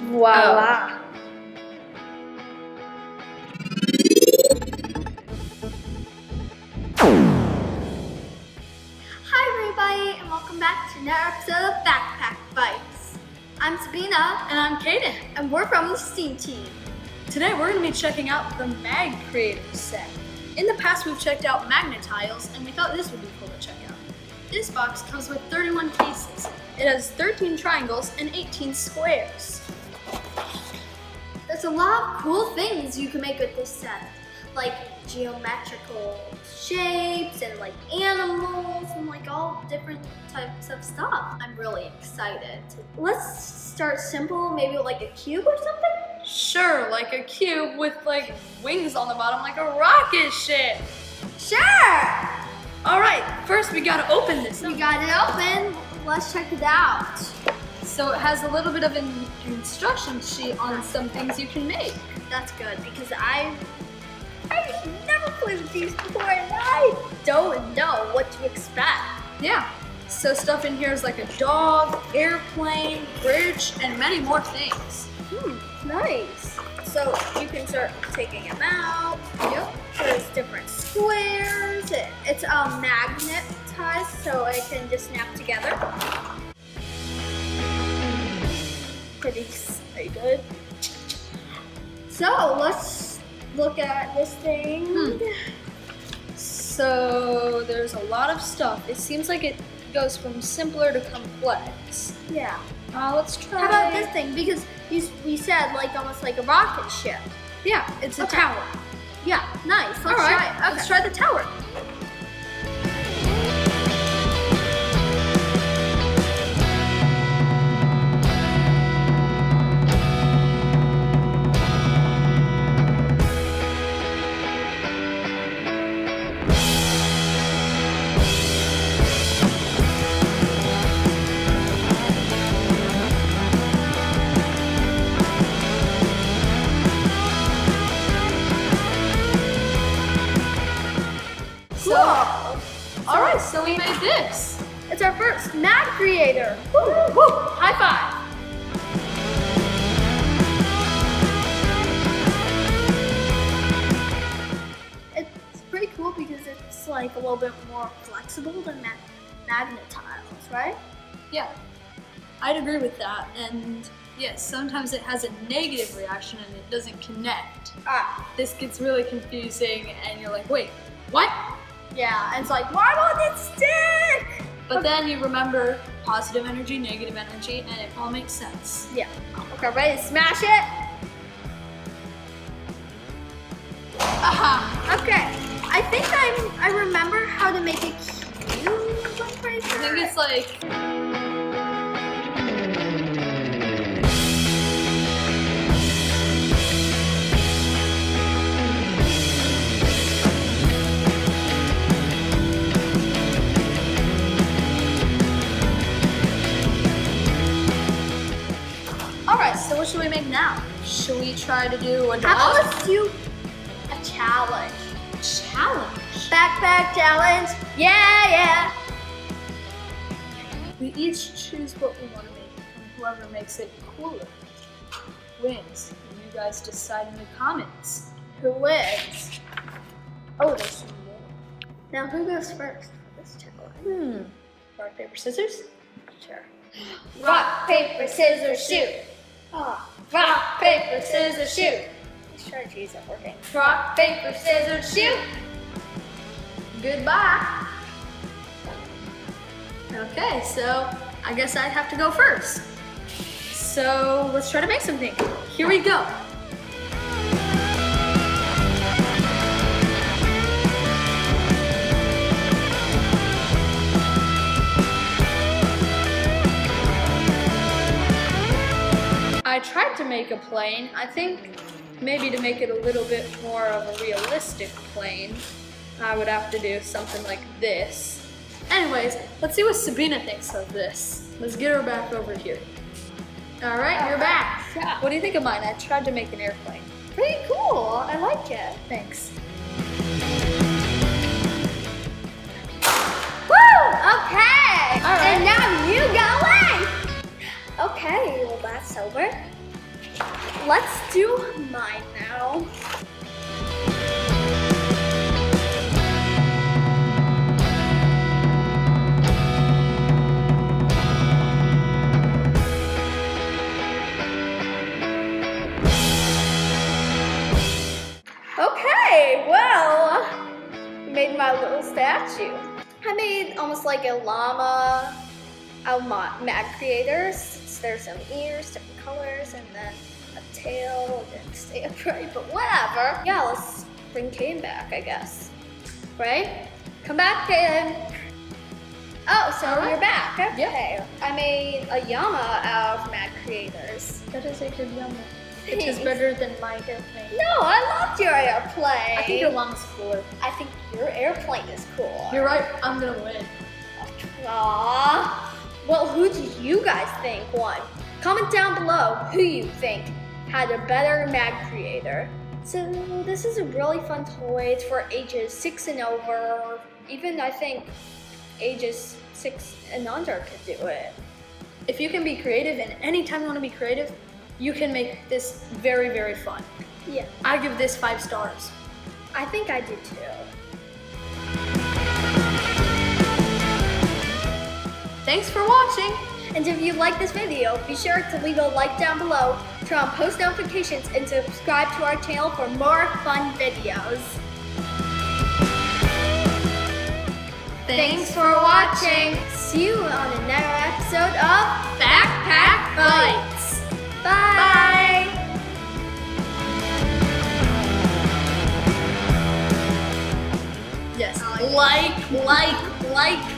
Voila. Hi everybody, and welcome back to another episode of Backpack Bytes. I'm Sabina, And I'm Kaden. and we're from the STEAM team. Today we're going to be checking out the MagCreators set. In the past we've checked out magnet tiles, and we thought this would be cool to check out. This box comes with 31 pieces. It has 13 triangles and 18 squares. There's a lot of cool things you can make with this set, like geometrical shapes and like animals and like all different types of stuff. I'm really excited. Let's start simple, maybe like a cube or something? Sure, like a cube with like wings on the bottom, like a rocket ship. Sure! All right, first we gotta open this. We got it open. Let's check it out. So it has a little bit of an instruction sheet on some things you can make. That's good because I've never played with these before and I don't know what to expect. Yeah, so stuff in here is like a dog, airplane, bridge, and many more things. Nice. So you can start taking them out. Yep. There's different squares. It's magnetized so it can just snap together. Pretty excited. So let's look at this thing. So there's a lot of stuff. It seems like it goes from simpler to complex. Yeah. Let's try. How about this thing? Because we said like almost like a rocket ship. Yeah, it's a Okay. tower. Yeah, nice. Let's All right, try it. Okay. let's try the tower. Cool. All right, so we made this. It's our first MagCreator. Woo, woo. High five. It's pretty cool because it's like a little bit more flexible than magnet tiles, right? Yeah, I'd agree with that. And yes, sometimes it has a negative reaction and it doesn't connect. This gets really confusing and you're like, wait, what? Yeah, and it's like, why won't it stick? But then you remember positive energy, negative energy, and it all makes sense. Yeah. Okay, ready to smash it? Aha! Okay. I think I remember how to make a cube. I'm pretty sure. I think it's like, alright, so what should we make now? Should we try to do a How about dog? let's do a challenge? Challenge. Backpack challenge. Yeah. We each choose what we want to make, and whoever makes it cooler wins. And you guys decide in the comments. Who wins? Oh, there's some more. Now who goes first for this challenge? Rock, paper, scissors? Sure. Rock, paper, scissors, shoot. Oh, rock, paper, scissors, shoot. This strategy isn't working. Rock, paper, scissors, shoot. Goodbye. Okay, so I guess I have to go first. So let's try to make something. Here we go. I tried to make a plane. I think maybe to make it a little bit more of a realistic plane, I would have to do something like this. Anyways, let's see what Sabina thinks of this. Let's get her back over here. All right, you're back. Yeah. What do you think of mine? I tried to make an airplane. Pretty cool. I like it. Thanks. Woo! Okay. All right. And now you go in. Okay, well that's over. Let's do mine now. Okay, well, made my little statue. I made almost like a llama out of MagCreators. So there's some ears, different colors, and then a tail. It didn't stay upright, but whatever. Yeah, let's bring Kaden back, I guess. Right? Come back, Kaden. Oh, so you're back. Okay. Yep. I made a llama out of MagCreators. That is a good llama. It is better than my airplane. No, I loved your airplane. I think your llama's cooler. I think your airplane is cool. You're right, I'm gonna win. Aww. Well, who do you guys think won? Comment down below who you think had a better MagCreator. So this is a really fun toy. It's for ages 6 and over. Even I think ages 6 and under could do it. If you can be creative, and anytime you want to be creative, you can make this very, very fun. Yeah, I give this 5 stars. I think I do too. Thanks for watching. And if you like this video, be sure to leave a like down below, turn on post notifications, and subscribe to our channel for more fun videos. Thanks for watching. See you on another episode of Backpack Bytes. Bye. Yes, like. like.